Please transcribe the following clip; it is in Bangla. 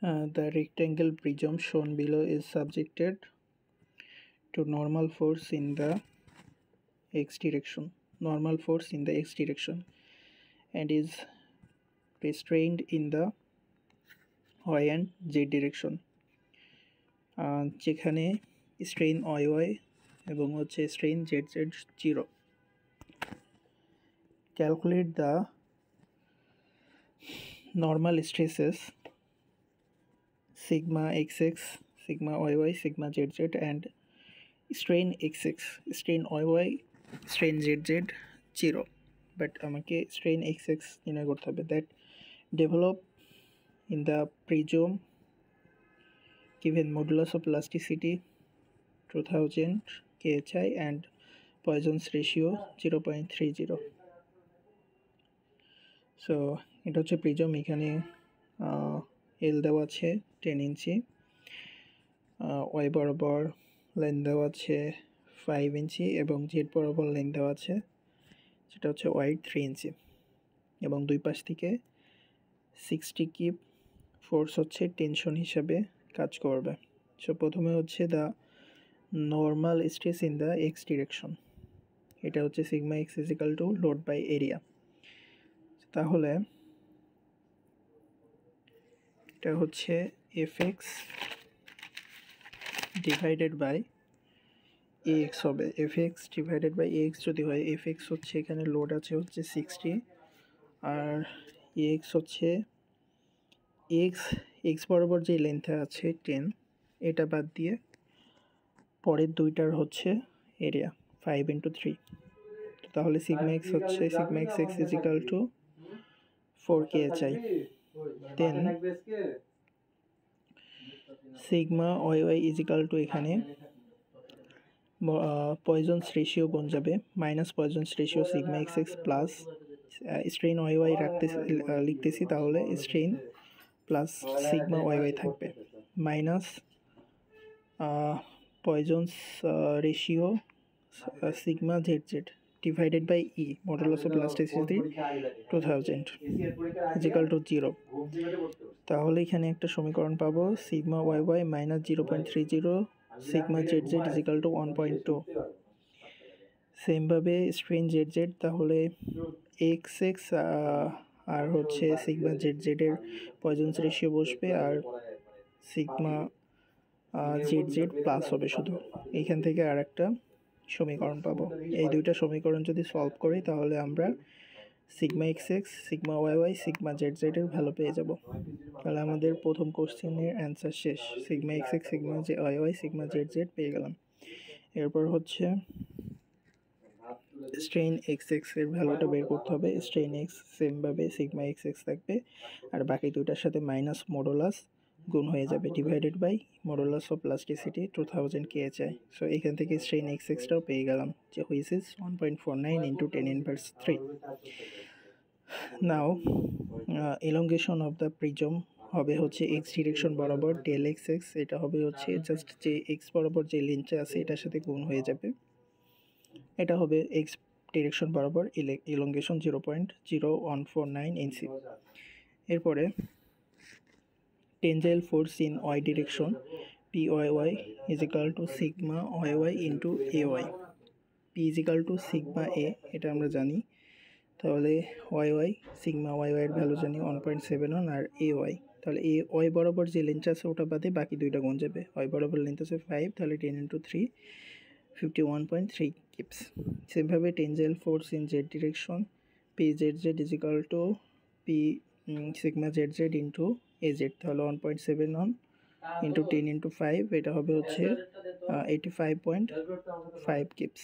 The rectangle prism shown below is subjected to normal force in the x direction, and is restrained in the y and z direction. যেখানে strain y এবং হচ্ছে strain z 0. Calculate the normal stresses sigma xx, sigma yy, sigma zz and strain xx, strain yy, strain zz 0. But আমাকে strain xx নির্ণয় করতে হবে that develop in the prism given modulus of elasticity 2000 kHi and Poisson's ratio 0.30. So এটা হচ্ছে প্রিজম। এখানে এল দেওয়া আছে 10 ইঞ্চি, ওয়াই বরাবর লেন্থ দেওয়া আছে 5 ইঞ্চি এবং জেড বরাবর লেন্থ দেওয়া আছে সেটা হচ্ছে ওয়াই 3 ইঞ্চি এবং দুই পাশ থেকে 60 কিপ ফোর্স হচ্ছে টেনশন হিসাবে কাজ করবে। সো প্রথমে হচ্ছে the normal stress in the x direction, এটা হচ্ছে sigma x equal to load by area. তাহলে এটা হচ্ছে F x divided by A x হবে। F x divided by A x যদি হয়, এফ এক্স হচ্ছে এখানে লোড আছে হচ্ছে 60 আর এ এক্স হচ্ছে এক্স বরাবর যে লেন্থে আছে 10, এটা বাদ দিয়ে পরের দুইটার হচ্ছে এরিয়া 5 × 3। তাহলে সিগমা এক্স হচ্ছে sigma x x equal to 4 kHi, then sigma Y y equal to এখানে পয়জনস রেশিও কোন যাবে minus Poisson's ratio sigma x x plus strain y y লিখতেছি, তাহলে strain plus sigma Y y থাকবে minus Poisson's ratio sigma Z z divided by E modulus of elasticity 2000 equal to 0। তাহলে এখানে একটা সমীকরণ পাবো sigma Y y minus 0.30 sigma Z Z is equal to 1.2। সেমভাবে স্ট্রেন জেড জেড, তাহলে এক্স এক্স আর হচ্ছে সিগমা জেড জেডের পয়জনস রেশিও বসবে আর সিগমা জেড জেড প্লাস হবে শুধু। এইখান থেকে আর একটা সমীকরণ পাবো। এই দুইটা সমীকরণ যদি সলভ করি তাহলে আমরা sigma x X, sigma Y Y, sigma Z Z এর ভ্যালু পেয়ে যাব। তাহলে আমাদের প্রথম কোশ্চেনের অ্যান্সার শেষ। Sigma x X, sigma Y Y, sigma Z Z পেয়ে গেলাম। এরপর হচ্ছে স্ট্রেইন এক্স এক্স এর ভ্যালুটা বের করতে হবে। স্ট্রেইন এক্স সেমভাবে সিগমা এক্স এক্স থাকবে আর বাকি দুইটার সাথে মাইনাস মডুলাস গুণ হয়ে যাবে divided by modulus of plasticity 2000 kHi। So এখান থেকে স্ট্রেইন এক্স এক্সটাও পেয়ে গেলাম যে which is 1.49 × 10⁻3। Now elongation of the prism হবে হচ্ছে এক্স ডিরেকশন বরাবর ডেল এক্স এক্স, এটা হবে হচ্ছে জাস্ট যে এক্স বরাবর যে লেন্থটা আছে এটার সাথে গুণ হয়ে যাবে, এটা হবে এক্স ডিরেকশন বরাবর এলঙ্গেশন 0.0149 ইঞ্চি। এরপরে tensile force in Y direction PYY is equal to sigma YY into AY, P is equal to sigma A, এটা আমরা জানি। তাহলে YY সিগমা YY এর ভ্যালু জানি 1.71 আর AY, তাহলে AY বরাবর যে লেন্থ আছে ওটা বাদে বাকি দুইটা গুণ যাবে। Y বরাবর লেন্থ আছে 5, তাহলে 10 × 3 51.3 কিপস। সেমভাবে টেনজাইল force in Z direction PZZ is equal to P sigma ZZ into AZ, তাহলে 1.71 × 10 × 5, এটা হবে হচ্ছে 85.5 কিপস।